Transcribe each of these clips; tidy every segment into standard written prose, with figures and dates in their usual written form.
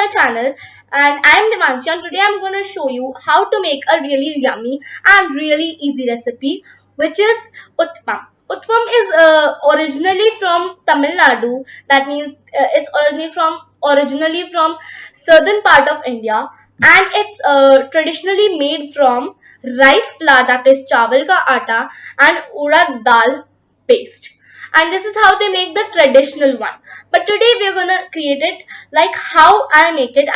my channel, and I am Devanshi, and today I am going to show you how to make a really yummy and really easy recipe, which is Uttapam. Uttapam is originally from Tamil Nadu. That means it's originally from southern part of India, and it's traditionally made from rice flour, that is chawal ka atta, and urad dal paste. And this is how they make the traditional one, but today we're gonna create it like how I make it.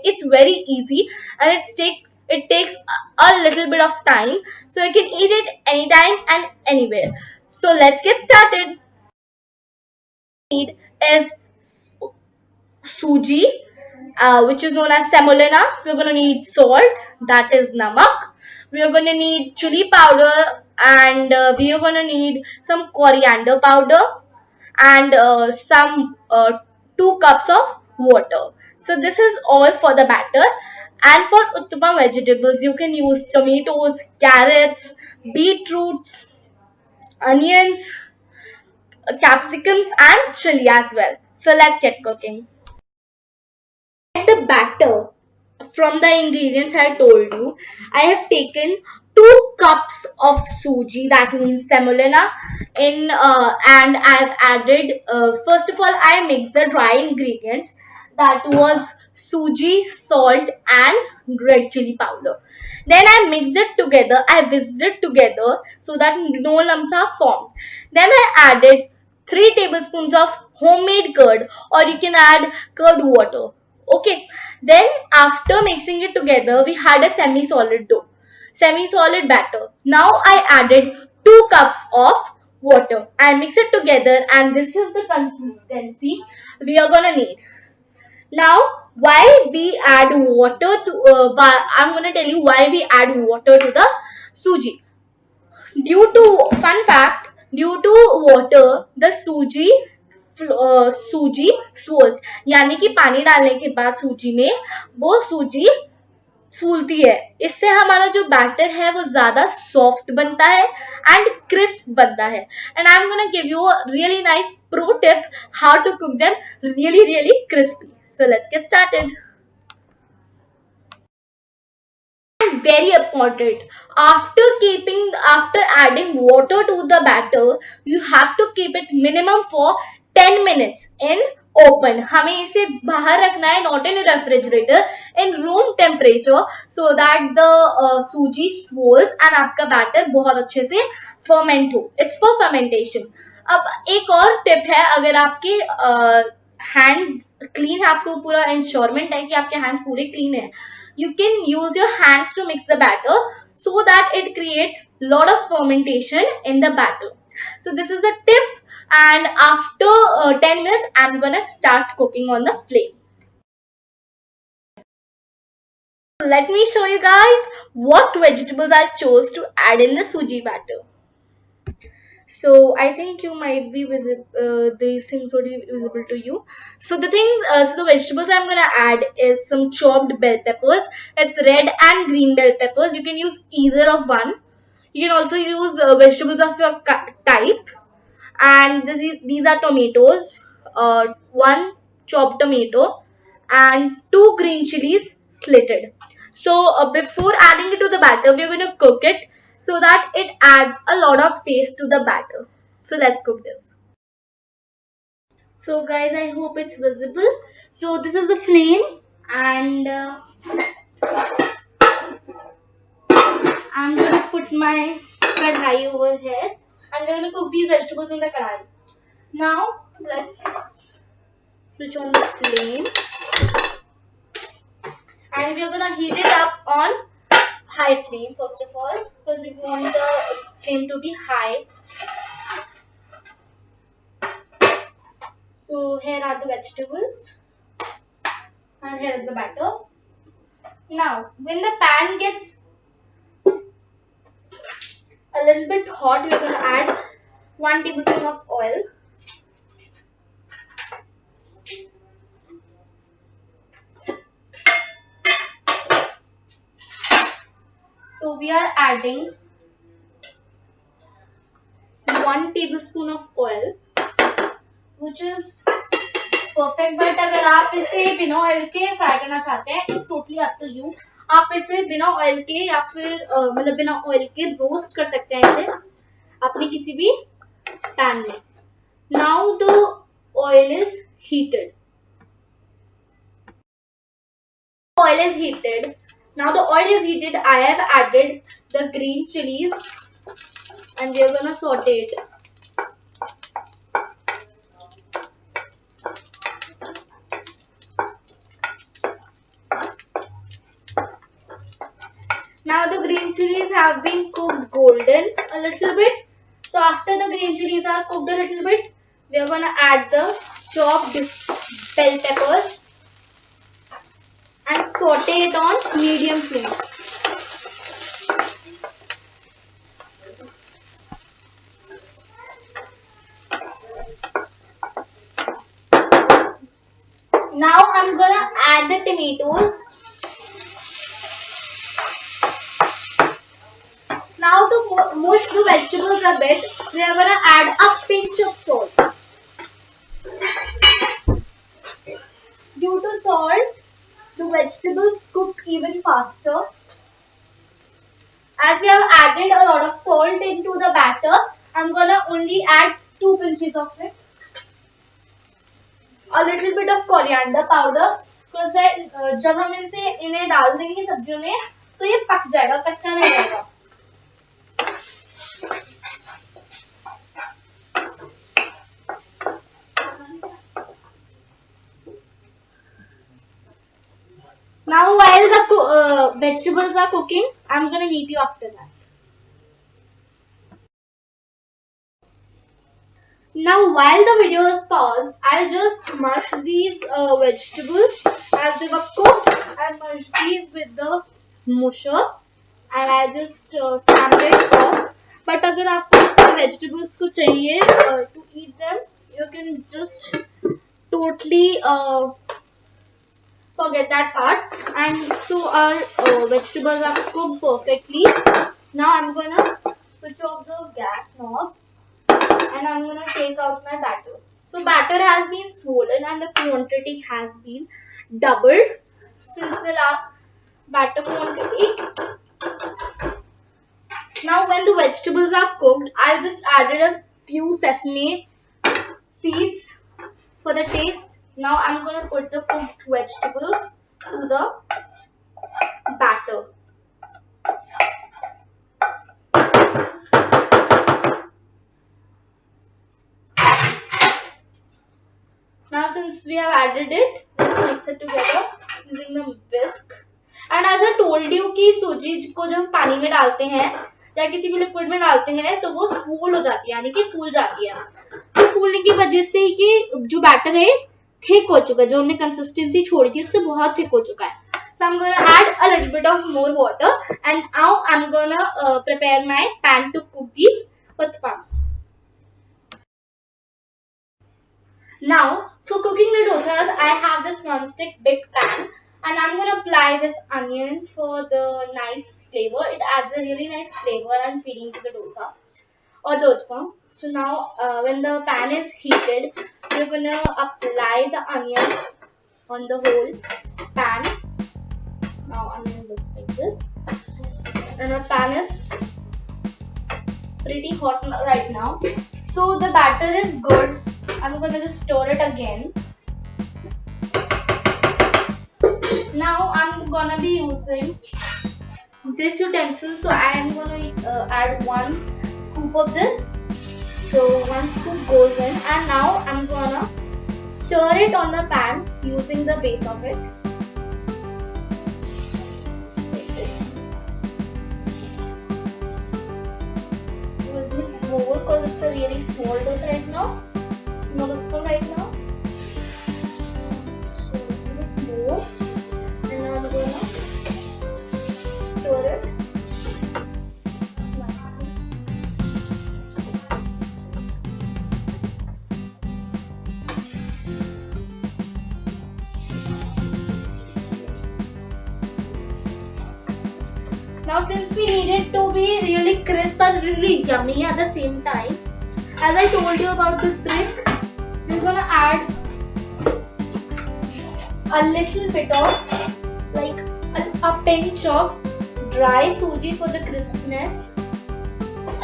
It's very easy, and it takes a little bit of time, so you can eat it anytime and anywhere. So let's get started. Need is suji, which is known as semolina. We're going to need salt, that is namak. We are going to need chili powder, and we are going to need some coriander powder, and some 2 cups of water. So this is all for the batter. And for uttapam vegetables, you can use tomatoes, carrots, beetroots, onions, capsicums, and chili as well. So let's get cooking. The batter from the ingredients I told you, I have taken 2 cups of suji, that means semolina, and I've added, first of all, I mixed the dry ingredients, that was suji, salt, and red chili powder. Then I mixed it together, I whisked it together so that no lumps are formed. Then I added 3 tablespoons of homemade curd, or you can add curd water. Okay, then after mixing it together, we had a semi-solid batter. Now I added 2 cups of water. I mix it together, and this is the consistency we are gonna need. Now, why we add water to? I'm gonna tell you why we add water to the suji. Fun fact, due to water, the सूजी swells, यानी कि पानी डालने के बाद सूजी में वो सूजी फूलती है. इससे हमारा जो बैटर है वो ज्यादा सॉफ्ट बनता है एंड क्रिस्प बनता है. And I am gonna give you a really nice pro tip how to cook them really crispy. So let's get started. Very important, after adding water to the batter, you have to keep it minimum for 10 minutes in open. हमें इसे बाहर रखना है, not in a refrigerator, in room temperature, so that the सूजी swells and आपका batter बहुत अच्छे से ferment हो. It's for fermentation. अब एक और टिप है, अगर आपके हैंड्स क्लीन है, आपको पूरा इंश्योरमेंट है कि आपके हैंड्स पूरे क्लीन है, you can use your hands to mix the batter so that it creates lot of fermentation in the batter. So this is a tip, and after 10 minutes I'm gonna start cooking on the flame. Let me show you guys what vegetables I chose to add in the suji batter. So I think you might be visible, these things would be visible to you. So the vegetables I'm gonna add is some chopped bell peppers. It's red and green bell peppers. You can use either of one. You can also use vegetables of your type. And these are tomatoes, 1 chopped tomato, and 2 green chilies slitted. So before adding it to the batter, we're going to cook it so that it adds a lot of taste to the batter. So let's cook this. So guys, I hope it's visible. So this is the flame, and I'm going to put my kadhai over here, and we're going to cook these vegetables in the kadhai. Now let's switch on the flame, and we're going to heat it up on high flame first of all, because we want the flame to be high. So here are the vegetables, and here is the batter. Now when the pan gets a little bit hot, we're going to add 1 tablespoon of oil. So we are adding 1 tablespoon of oil, which is perfect, but अगर आप इसे बिना oil के fry करना चाहते हैं, it's totally up to you. आप इसे बिना ऑयल के या फिर मतलब बिना ऑयल के रोस्ट कर सकते हैं इसे अपनी किसी भी पैन में। Now the oil is heated. Oil is heated. Now the oil is heated. I have added the green chilies and we are gonna saute it. Now the green chilies have been cooked golden a little bit. So after the green chilies are cooked a little bit, we are gonna add the chopped bell peppers and saute it on medium flame. Now I'm gonna add the tomatoes. Now to mush the vegetables a bit, we are gonna add a pinch of salt. Due to salt, the vegetables cook even faster. As we have added a lot of salt into the batter, I'm gonna only add 2 pinches of it. A little bit of coriander powder, because जब हम इन्हें डाल देंगे सब्जियों में तो ये पक जाएगा, कच्चा नहीं रहेगा। Now while the vegetables are cooking, I'm gonna meet you after that. Now while the video is paused, I'll just mush these vegetables as they were cooked. I mushed these with the musher and I just stamped it off. But अगर आपको vegetables को चाहिए to eat them, you can just totally forget that part. And so our vegetables are cooked perfectly. Now I'm gonna switch off the gas knob and I'm gonna take out my batter. So batter has been swollen and the quantity has been doubled since the last batter quantity. Now when the vegetables are cooked, I just added a few sesame seeds for the taste. Now I'm gonna put the cooked vegetables to the batter. Now since we have added it, let's mix it together using the whisk. And as I told you कि सूजी को जब हम पानी में डालते हैं या किसी भी लिक्विड में डालते हैं तो वो फूल हो जाती है, यानी कि फूल जाती है। तो फूलने की वजह से ये जो बैटर है थिक हो चुका है, जो हमने कंसिस्टेंसी छोड़ी थी उससे बहुत थिक हो चुका है। So I'm gonna add a little bit of more water and now I'm gonna prepare my pan to cook these uttapams. Now for cooking the dosas, I have this non-stick big pan and I'm gonna apply this onion for the nice flavor. It adds a really nice flavor and feeling to the dosa or the uttapam. So now when the pan is heated, we're gonna apply the onion on the whole pan. Now onion looks like this, and our pan is pretty hot right now. So the batter is good. I'm gonna just stir it again. Now I'm gonna be using this utensil, so I am gonna add 1 scoop of this. So 1 scoop goes in, and now I'm gonna stir it on the pan using the base of it. More because it's a really small dose right now. Small uttapam right now. So a little bit more. And now I'm gonna stir it. Now since we need it to be really crisp and really yummy at the same time, as I told you about the trick, we're gonna add a little bit of like a pinch of dry suji for the crispness,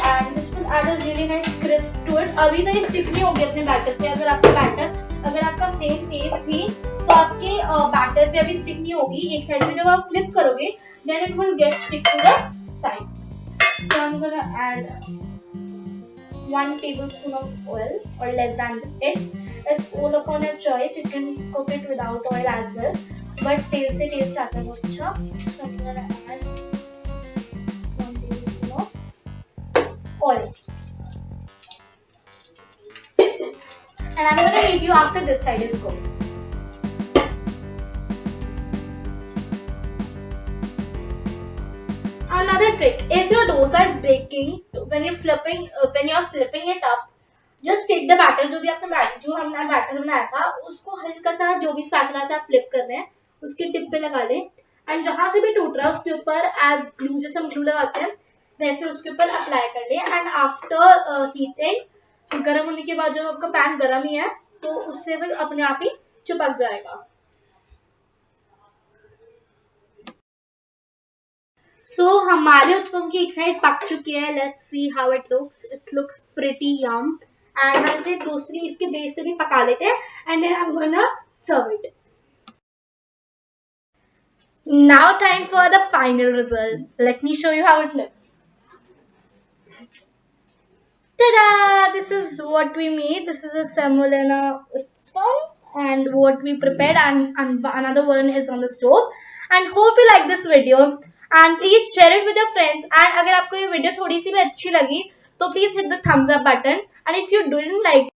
and this will add a really nice crisp to it. अभी तक stick नहीं होगी अपने batter पे. अगर आपका same face थी तो आपके बैटर पे अभी स्टिक नहीं होगी. एक साइड पे जब आप फ्लिप करोगे then it will get stick to the side. So I'm gonna add 1 tablespoon of oil or less than it. It's all upon your choice. You can cook it without oil as well, but taste आता है बहुत अच्छा. So I'm gonna add 1 tablespoon of oil, and I'm gonna meet you after this side is cooked. Another trick: if your dosa is baking, when you're flipping it up, just take the batter, जो हमने batter बनाया था उसको हल्का सा, जो भी spatula से आप फ्लिप कर रहे हैं उसके टिप पे लगा लें, एंड जहां से भी टूट रहा है उसके ऊपर एज ग्लू, जैसे हम ग्लू लगाते हैं वैसे उसके ऊपर अप्लाई कर लें. एंड आफ्टर हीटिंग, गर्म होने के बाद जब आपका पैन गर्म ही है तो उससे भी अपने आप ही चिपक जाएगा. So हमारे उत्पम की एक साइड पक चुकी है. Let's see how it looks. It looks pretty yum. And हम इसे दूसरी इसके बेस से भी पका लेते हैं. And then I'm gonna serve it. Now time for the final result. Let me show you how it looks. Ta-da! This is what we made. This is a semolina utapam, and what we prepared, and another one is on the stove. And hope you like this video. And please share it with your friends. And अगर आपको ये video थोड़ी सी भी अच्छी लगी तो please hit the thumbs up button. And if you didn't like